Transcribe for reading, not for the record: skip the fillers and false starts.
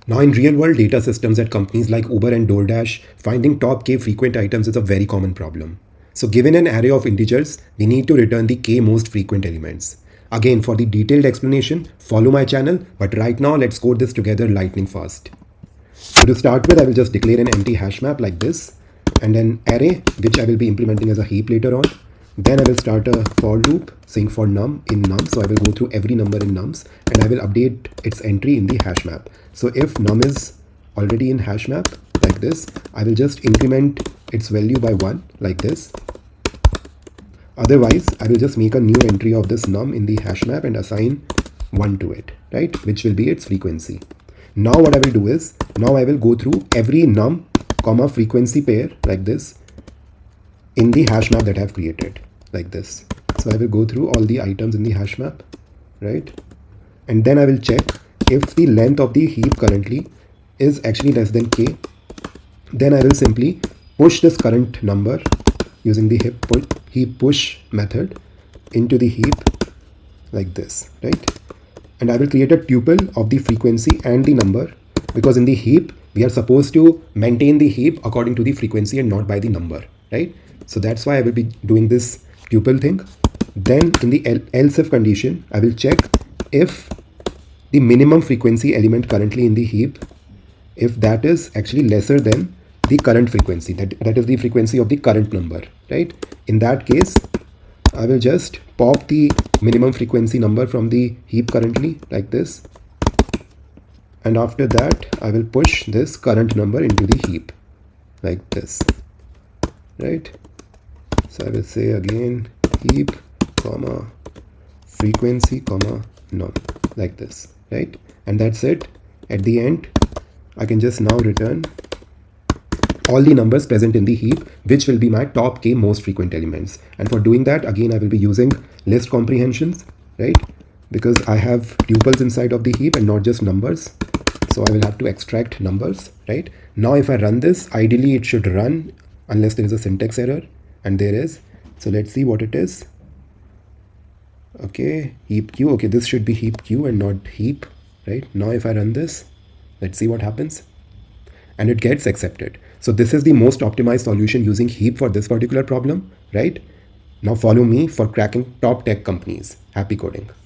Now, in real-world data systems at companies like Uber and DoorDash, finding top k frequent items is a very common problem. So given an array of integers, we need to return the k most frequent elements. Again, for the detailed explanation, follow my channel, but right now let's code this together lightning fast. So to start with, I will just declare an empty hash map like this, and an array, which I will be implementing as a heap later on. Then I will start a for loop saying for num in num. So I will go through every number in nums and I will update its entry in the hash map. So if num is already in hash map like this, I will just increment its value by 1 like this. Otherwise, I will just make a new entry of this num in the hash map and assign 1 to it, right? Which will be its frequency. Now what I will do is, now I will go through every num comma frequency pair like this in the hash map that I have created like this. So I will go through all the items in the hash map, right? And then I will check if the length of the heap currently is actually less than k. Then I will simply push this current number using the heap push method into the heap like this, right? And I will create a tuple of the frequency and the number, because in the heap we are supposed to maintain the heap according to the frequency and not by the number, right? So that's why I will be doing this tuple thing. Then in the else if condition, I will check if the minimum frequency element currently in the heap, if that is actually lesser than the current frequency, that is the frequency of the current number, right? In that case, I will just pop the minimum frequency number from the heap currently like this. And after that, I will push this current number into the heap like this, right? So I will say again heap comma frequency comma num like this, right? And that's it. At the end, I can just now return all the numbers present in the heap, which will be my top k most frequent elements. And for doing that, again, I will be using list comprehensions, right? Because I have tuples inside of the heap and not just numbers. So I will have to extract numbers, right? Now, if I run this, ideally it should run unless there is a syntax error, and there is. So let's see what it is. Okay, heap q. Okay, this should be heap q and not heap, right? Now if I run this, let's see what happens. And it gets accepted. So this is the most optimized solution using heap for this particular problem, right? Now follow me for cracking top tech companies. Happy coding.